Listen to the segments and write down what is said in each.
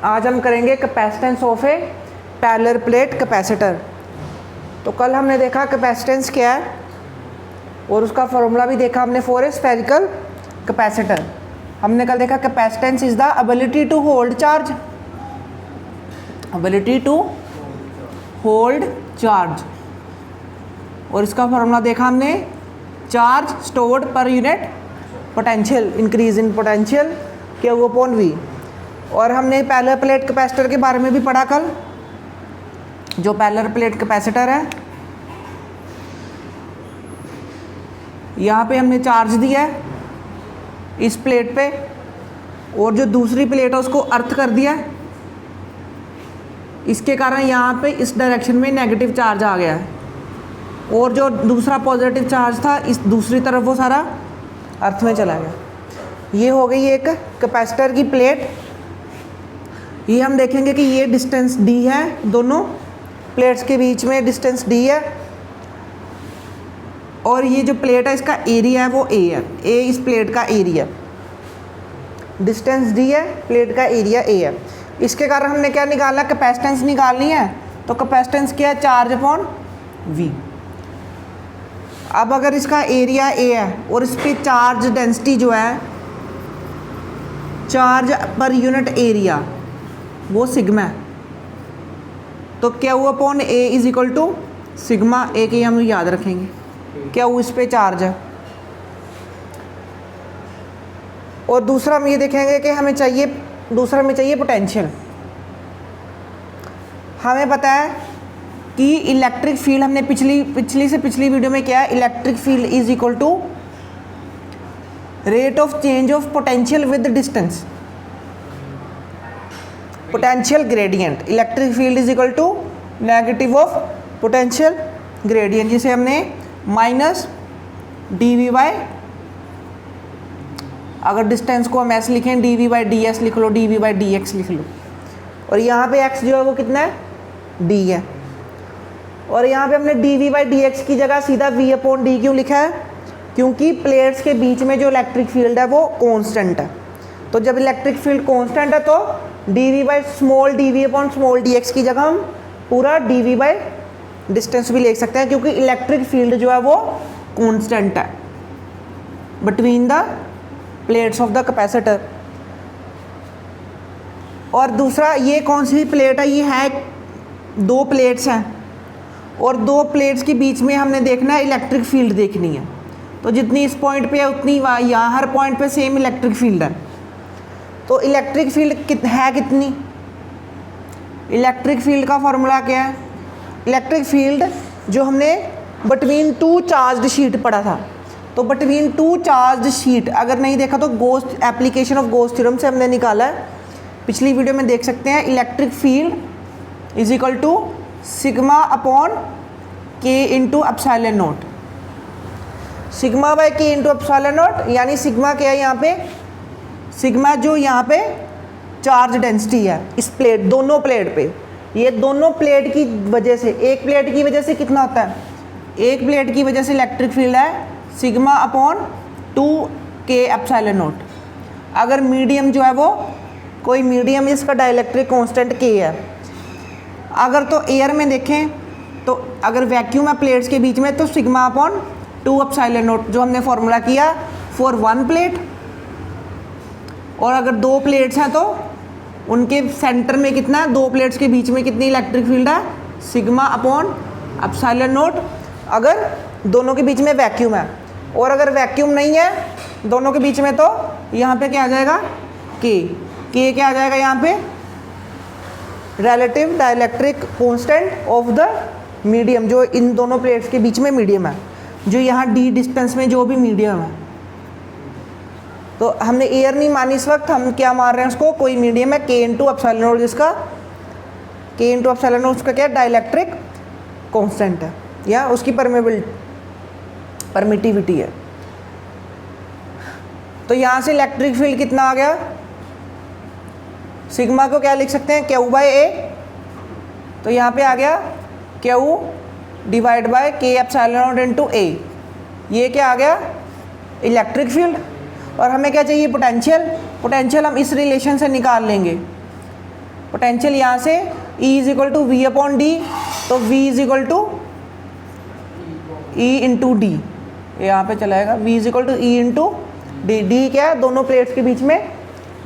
आज हम करेंगे capacitance of a parallel plate capacitor. तो कल हमने देखा कैपेसिटेंस क्या है और उसका फॉर्मूला भी देखा हमने फॉर ए स्फेरिकल कैपेसिटर। हमने कल देखा capacitance is the ability to hold charge, ability to hold charge, और इसका फॉर्मूला देखा हमने charge stored per unit potential, increase in potential Q upon V। और हमने पैरेलल प्लेट कैपेसिटर के बारे में भी पढ़ा कल। जो पैरेलल प्लेट कैपेसिटर है, यहाँ पे हमने चार्ज दिया है इस प्लेट पे, और जो दूसरी प्लेट है उसको अर्थ कर दिया है। इसके कारण यहाँ पे इस डायरेक्शन में नेगेटिव चार्ज आ गया है, और जो दूसरा पॉजिटिव चार्ज था इस दूसरी तरफ वो सारा अर्थ में चला गया। ये हो गई एक कैपेसिटर की प्लेट। ये हम देखेंगे कि ये डिस्टेंस d है, दोनों प्लेट्स के बीच में डिस्टेंस d है, और ये जो प्लेट है इसका एरिया है वो a है। a इस प्लेट का एरिया, डिस्टेंस d है, प्लेट का एरिया a है। इसके कारण हमने क्या निकालना, कैपेसिटेंस निकालनी है। तो कैपेसिटेंस क्या है, चार्ज अपॉन v। अब अगर इसका एरिया a है और इस पर चार्ज डेंसिटी जो है, चार्ज पर यूनिट एरिया, वो सिग्मा है। तो Q upon A is equal to sigma A के हम याद रखेंगे। Q इस पे चार्ज है। और दूसरा हम ये देखेंगे कि हमें चाहिए, दूसरा हमें चाहिए पोटेंशियल। हमें पता है कि इलेक्ट्रिक फील्ड, हमने पिछली वीडियो में क्या है, electric field is equal to rate of change of potential with distance, potential gradient. Electric field is equal to negative of potential gradient, जिसे हमने माइनस dV बाय, अगर डिस्टेंस को हम ऐसे लिखें dV बाई ds लिख लो, dV बाई dx लिख लो। और यहाँ पे x जो है वो कितना है, d है। और यहाँ पे हमने dV बाई dx की जगह सीधा v अपॉन d क्यों लिखा है, क्योंकि प्लेट्स के बीच में जो इलेक्ट्रिक फील्ड है वो कांस्टेंट है। तो जब इलेक्ट्रिक फील्ड कांस्टेंट है तो dV by small dV upon small dx की जगह हम पूरा dV बाई डिस्टेंस भी लिख सकते हैं, क्योंकि इलेक्ट्रिक फील्ड जो है वो कांस्टेंट है between the plates of the capacitor. और दूसरा, ये कौन सी प्लेट है, ये है, दो प्लेट्स हैं, और दो प्लेट्स के बीच में हमने देखना है इलेक्ट्रिक फील्ड देखनी है। तो जितनी इस पॉइंट पे है उतनी यहाँ हर पॉइंट पे सेम इलेक्ट्रिक फील्ड है। तो इलेक्ट्रिक फील्ड है कितनी, इलेक्ट्रिक फील्ड का फॉर्मूला क्या है, इलेक्ट्रिक फील्ड जो हमने बिटवीन टू चार्ज्ड शीट पढ़ा था। तो बिटवीन टू चार्ज्ड शीट अगर नहीं देखा तो ghost, application of ghost theorem से हमने निकाला है, पिछली वीडियो में देख सकते हैं। Electric field is equal to sigma upon k into epsilon naught, sigma by k into epsilon naught. यानी सिग्मा क्या है यहाँ पे, सिग्मा जो यहाँ पे चार्ज डेंसिटी है इस प्लेट, दोनों प्लेट पे, ये दोनों प्लेट की वजह से, एक प्लेट की वजह से कितना होता है, एक प्लेट की वजह से इलेक्ट्रिक फील्ड है sigma upon 2k epsilon not. अगर मीडियम जो है वो, कोई मीडियम, इसका डाइलेक्ट्रिक कांस्टेंट k है। अगर तो एयर में देखें तो अगर वैक्यूम है प्लेट्स के बीच में तो सिग्मा अपॉन 2 एप्सिलॉन नॉट, जो हमने फॉर्मूला किया फॉर वन प्लेट। और अगर दो प्लेट्स हैं तो उनके सेंटर में कितना है, दो प्लेट्स के बीच में कितनी इलेक्ट्रिक फील्ड है, सिग्मा अपॉन एप्सिलॉन नॉट, अगर दोनों के बीच में वैक्यूम है। और अगर वैक्यूम नहीं है दोनों के बीच में तो यहाँ पे क्या आ जाएगा, के क्या आ जाएगा यहाँ पे, relative dielectric constant of the medium, जो इन दोनों प्लेट्स के बीच में मीडियम है, जो यहाँ d डिस्टेंस में जो भी मीडियम है। तो हमने एयर नहीं मानी इस वक्त, हम क्या मार रहे हैं उसको, कोई मीडियम है k इंटू एप्सिलॉन नॉट, जिसका k इंटू एप्सिलॉन नॉट उसका क्या है, डाइलेक्ट्रिक कांस्टेंट है, या उसकी परमिटिविटी है। तो यहाँ से इलेक्ट्रिक फील्ड कितना आ गया, सिग्मा को क्या लिख सकते हैं, Q बाई A। तो यहाँ पे आ गया Q divide by k epsilon not into A। ये क्या आ गया, इलेक्ट्रिक फील्ड। और हमें क्या चाहिए, पोटेंशियल। पोटेंशियल हम इस रिलेशन से निकाल लेंगे, पोटेंशियल यहाँ से E is equal to V upon D, तो V is equal to E into D, यहाँ पे चला जाएगा V is equal to E into D. D क्या है? दोनों प्लेट्स के बीच में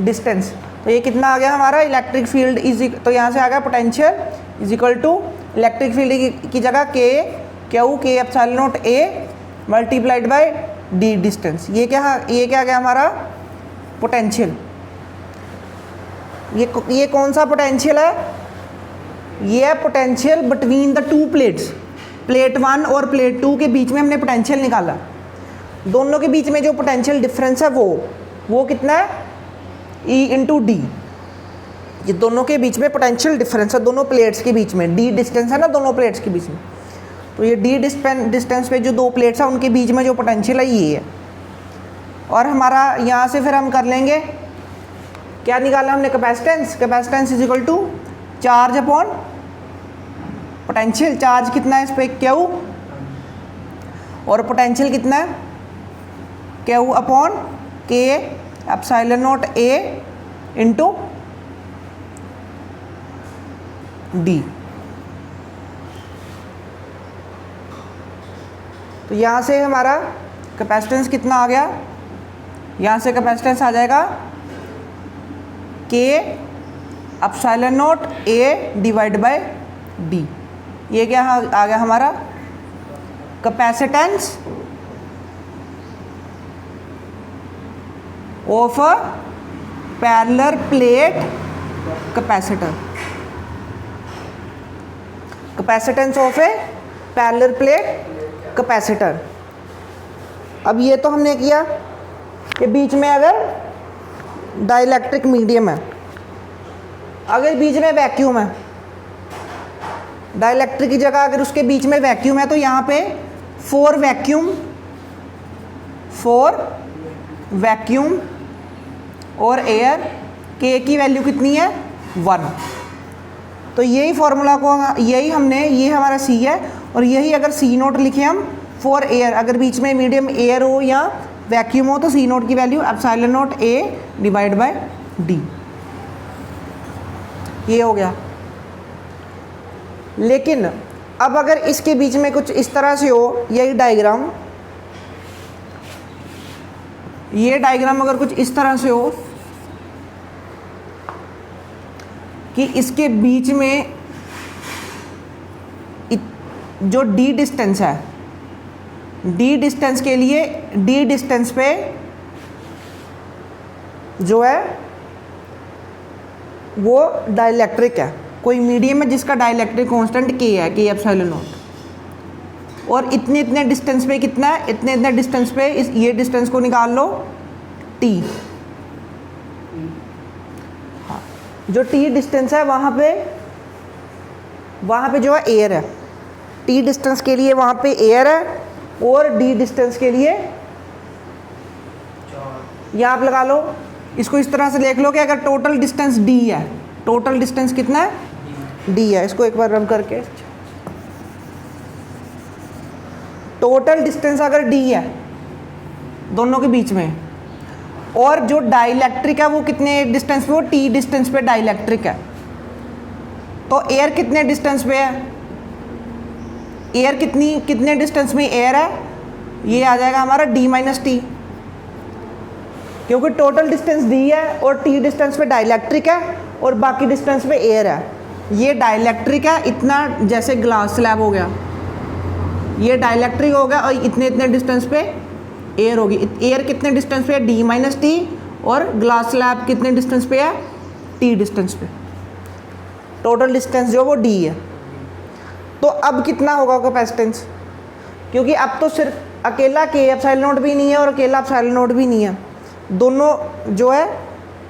डिस्टेंस। तो ये कितना आ गया हमारा इलेक्ट्रिक फील्ड इज, तो यहाँ से आ गया potential is equal to electric field की जगह के क्यू के epsilon naught A multiplied by D distance. ये क्या आ गया हमारा पोटेंशियल। ये कौन सा पोटेंशियल है? ये है potential between the two plates, plate 1 और प्लेट 2 के बीच में हमने पोटेंशियल निकाला। दोनों के बीच में जो पोटेंशियल डिफरेंस है वो कितना है? E into D. ये दोनों के बीच में पोटेंशियल डिफरेंस है, दोनों प्लेट्स के बीच में, डी डिस्टेंस है ना दोनों प्लेट्स के बीच में। तो ये डी डिस्टेंस पे जो दो प्लेट्स हैं उनके बीच में जो पोटेंशियल है ये है। और हमारा यहाँ से फिर हम कर लेंगे, क्या निकाला हमने? Capacitance. Capacitance is equal to charge upon potential. Charge कितना है इस पर? क्यू, और पोटेंशियल कितना है? क्यू अपॉन के epsilon naught A into D. तो यहाँ से हमारा कैपेसिटेंस कितना आ गया? यहाँ से कैपेसिटेंस आ जाएगा के epsilon naught A divide by D. ये क्या आ गया हमारा? Capacitance of a parallel plate capacitor. Capacitance of a parallel plate capacitor. अब ये तो हमने किया कि बीच में अगर डाइलेक्ट्रिक मीडियम है, अगर बीच में वैक्यूम है, डाइलेक्ट्रिक की जगह अगर उसके बीच में वैक्यूम है, तो यहाँ पे फोर वैक्यूम और एयर, के की वैल्यू कितनी है? 1। तो यही फॉर्मूला को यही हमने, ये हमारा सी है, और यही अगर सी नोट लिखे हम फॉर एयर, अगर बीच में मीडियम एयर हो या वैक्यूम हो, तो सी नोट की value epsilon naught A divide by D. ये हो गया। लेकिन अब अगर इसके बीच में कुछ इस तरह से हो, यही डायग्राम, ये डायग्राम अगर कुछ इस तरह से हो कि इसके बीच में जो डी डिस्टेंस है, डी डिस्टेंस के लिए, डी डिस्टेंस पे जो है वो डाइलेक्ट्रिक है, कोई मीडियम है जिसका डाइलेक्ट्रिक कांस्टेंट के है, के एप्सिलॉन नॉट, और इतने इतने डिस्टेंस पे कितना है? इतने इतने डिस्टेंस पे ये डिस्टेंस को निकाल लो टी। हाँ, जो टी डिस्टेंस है वहाँ पे जो है एयर है, टी डिस्टेंस के लिए वहाँ पे एयर है, और डी डिस्टेंस के लिए यहाँ आप लगा लो, इसको इस तरह से देख लो कि अगर टोटल डिस्टेंस डी है, टोटल डिस्टेंस कितना है? डी है। इसको एक बार रब करके, टोटल डिस्टेंस अगर डी है दोनों के बीच में, और जो डाइलेक्ट्रिक है वो कितने डिस्टेंस पे? वो टी डिस्टेंस पे डाइलेक्ट्रिक है। तो एयर कितने डिस्टेंस पे है? एयर कितने डिस्टेंस में एयर है? ये आ जाएगा हमारा डी माइनस टी, क्योंकि टोटल डिस्टेंस डी है और टी डिस्टेंस पे डाइलेक्ट्रिक है और बाकी डिस्टेंस पे एयर है। ये डाइलेक्ट्रिक है, इतना जैसे ग्लास स्लैब हो गया, ये डाइलेक्ट्रिक हो गया, और इतने इतने डिस्टेंस पे एयर होगी। एयर कितने डिस्टेंस पे है? डी माइनस टी, और ग्लास स्लैब कितने डिस्टेंस पे है? टी डिस्टेंस पे। टोटल डिस्टेंस जो वो डी है। तो अब कितना होगा कैपेसिटेंस? क्योंकि अब तो सिर्फ अकेला के एप्सिलॉन नॉट भी नहीं है और अकेला एप्सिलॉन नॉट भी नहीं है, दोनों जो है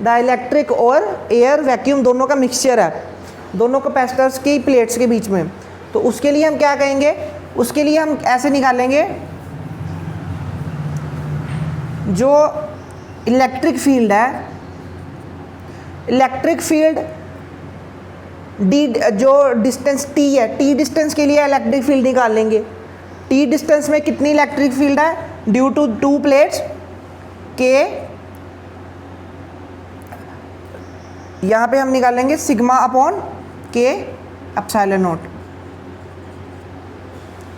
डाइलेक्ट्रिक और एयर वैक्यूम दोनों का मिक्सचर है, दोनों कैपेसिटर्स की प्लेट्स के बीच में। तो उसके लिए हम क्या कहेंगे? उसके लिए हम ऐसे निकालेंगे, जो इलेक्ट्रिक फील्ड है, इलेक्ट्रिक फील्ड डी, जो डिस्टेंस टी है, टी डिस्टेंस के लिए इलेक्ट्रिक फील्ड निकाल लेंगे। टी डिस्टेंस में कितनी इलेक्ट्रिक फील्ड है? ड्यू टू टू प्लेट्स के यहाँ पे हम निकालेंगे सिग्मा अपॉन के एप्सिलॉन नॉट।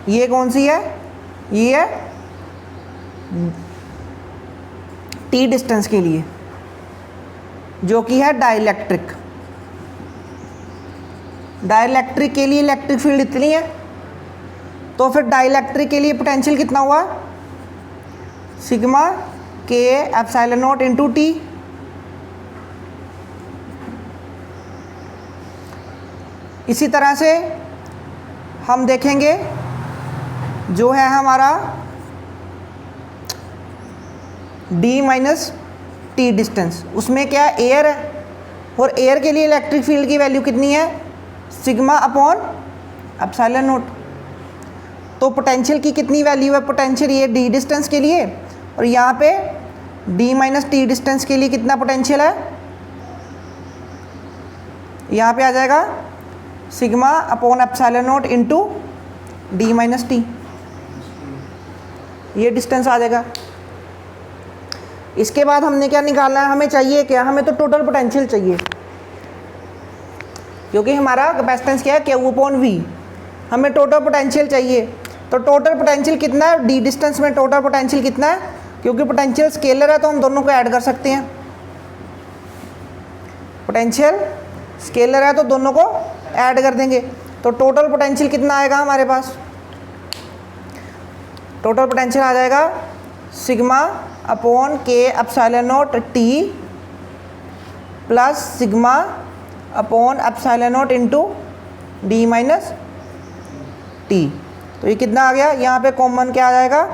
ये कौन सी है? ये है टी डिस्टेंस के लिए, जो कि है डाइलेक्ट्रिक। डाइलेक्ट्रिक के लिए इलेक्ट्रिक फील्ड इतनी है, तो फिर डाइलेक्ट्रिक के लिए पोटेंशियल कितना हुआ? सिग्मा के एप्सिलॉन नॉट इंटू टी। इसी तरह से हम देखेंगे जो है हमारा डी माइनस टी डिस्टेंस, उसमें क्या एयर है, और एयर के लिए इलेक्ट्रिक फील्ड की वैल्यू कितनी है? Sigma upon epsilon not. तो पोटेंशियल की कितनी वैल्यू है? पोटेंशियल ये डी डिस्टेंस के लिए, और यहाँ पे डी माइनस टी डिस्टेंस के लिए कितना पोटेंशियल है? यहाँ पे आ जाएगा sigma upon epsilon not into D minus T, ये डिस्टेंस आ जाएगा। इसके बाद हमने क्या निकालना है? हमें चाहिए क्या? हमें तो टोटल पोटेंशियल चाहिए, क्योंकि हमारा कैपेसिटेंस क्या है? Q upon V। हमें टोटल पोटेंशियल चाहिए, तो टोटल पोटेंशियल कितना है? डी डिस्टेंस में टोटल पोटेंशियल कितना है? क्योंकि पोटेंशियल स्केलर है तो हम दोनों को ऐड कर सकते हैं। पोटेंशियल स्केलर है तो दोनों को ऐड कर देंगे, तो टोटल पोटेंशियल कितना आएगा हमारे पास? टोटल पोटेंशियल आ जाएगा सिग्मा अपॉन के epsilon not T plus sigma upon epsilon not into D minus T. तो ये कितना आ गया? यहाँ पे कॉमन क्या आ जाएगा?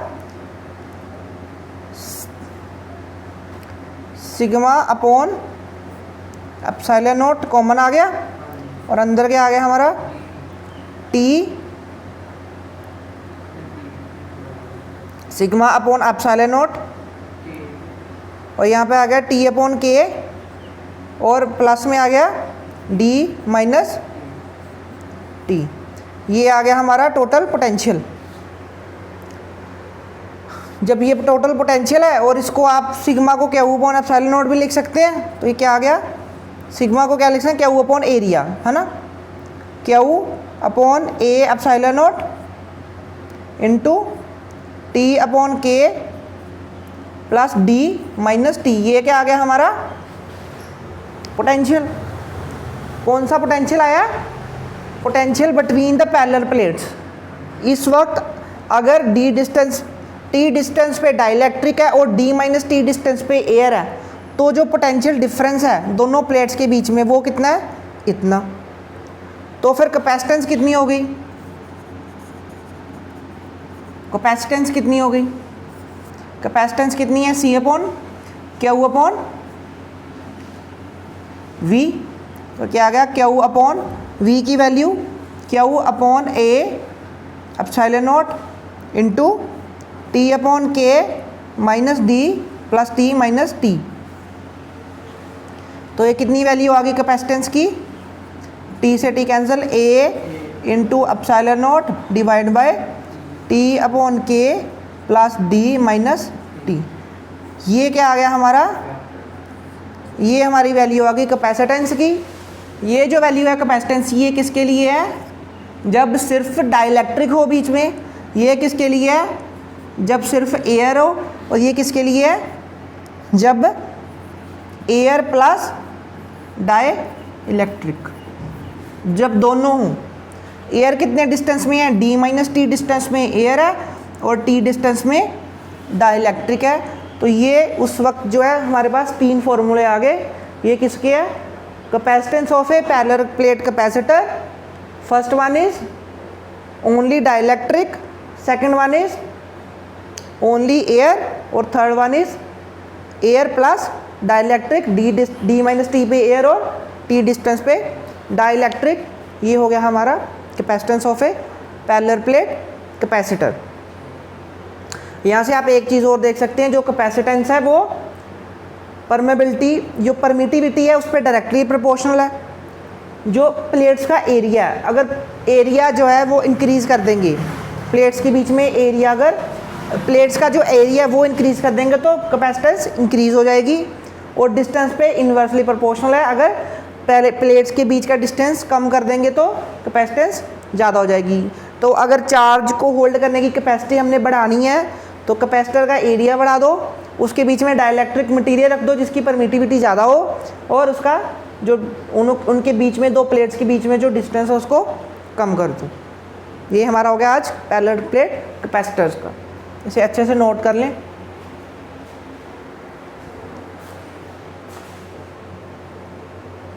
Sigma upon epsilon naught common आ गया, और अंदर क्या आ गया हमारा? T sigma upon epsilon naught, और यहाँ पे आ गया टी अपॉन के, और प्लस में आ गया डी माइनस टी। ये आ गया हमारा टोटल पोटेंशियल। जब ये टोटल पोटेंशियल है, और इसको आप सिग्मा को Q अपॉन एप्सिलॉन नॉट भी लिख सकते हैं, तो ये क्या आ गया? सिग्मा को क्या लिख सकते हैं? Q अपॉन एरिया, है ना? Q upon A epsilon not into T upon के प्लस डी माइनस टी। ये क्या आ गया हमारा? पोटेंशियल। कौन सा पोटेंशियल आया? Potential between the parallel plates. इस वक्त अगर डी डिस्टेंस टी डिस्टेंस पे डाइलेक्ट्रिक है और डी माइनस टी डिस्टेंस पे एयर है, तो जो पोटेंशियल डिफरेंस है दोनों प्लेट्स के बीच में वो कितना है? इतना। तो फिर कैपेसिटेंस कितनी हो गई? कैपेसिटेंस कितनी हो गई? कैपेसिटेंस कितनी है? सी अपॉन Q अपॉन V। तो क्या आ गया? Q अपॉन V की value Q upon A epsilon not into T upon K minus D plus T minus T। तो ये कितनी वैल्यू आ गई कैपेसिटेंस की? T से T cancel, A into epsilon not divide by T upon K plus D minus T। ये क्या आ गया हमारा? ये हमारी वैल्यू आ गई कैपेसिटेंस की। ये जो वैल्यू है कैपेसिटेंस, ये किसके लिए है? जब सिर्फ डाइलेक्ट्रिक हो बीच में। ये किसके लिए है? जब सिर्फ एयर हो। और ये किसके लिए है? जब एयर प्लस डाई इलेक्ट्रिक, जब दोनों हों। एयर कितने डिस्टेंस में है? डी माइनस टी डिस्टेंस में एयर है, और टी डिस्टेंस में डाइलेक्ट्रिक है। तो ये उस वक्त जो है हमारे पास तीन फॉर्मूले आ गए। ये किसके है? Capacitance of a parallel plate capacitor. First one is only dielectric, second one is only air, और third one is air plus dielectric. D minus t पे एयर और टी डिस्टेंस पे डाइलेक्ट्रिक। ये हो गया हमारा capacitance of a parallel plate capacitor. यहाँ से आप एक चीज़ और देख सकते हैं, जो कैपेसिटेंस है वो परमेबिलिटी, जो परमिटिविटी है उस पर डायरेक्टली प्रोपोर्शनल है। जो प्लेट्स का एरिया है, अगर एरिया जो है वो इंक्रीज़ कर देंगे, प्लेट्स के बीच में एरिया, अगर प्लेट्स का जो एरिया वो इंक्रीज़ कर देंगे तो कैपेसिटेंस इंक्रीज़ हो जाएगी। और डिस्टेंस पे इन्वर्सली प्रोपोर्शनल है। अगर पहले प्लेट्स के बीच का डिस्टेंस कम कर देंगे तो कैपेसिटेंस ज़्यादा हो जाएगी। तो अगर चार्ज को होल्ड करने की कैपेसिटी हमने बढ़ानी है तो कैपेसिटर का एरिया बढ़ा दो, उसके बीच में डाइलेक्ट्रिक मटेरियल रख दो जिसकी परमिटिविटी ज़्यादा हो, और उसका जो उनके बीच में दो प्लेट्स के बीच में जो डिस्टेंस है उसको कम कर दो। ये हमारा हो गया आज पैरेलल प्लेट कैपेसिटर्स का। इसे अच्छे से नोट कर लें।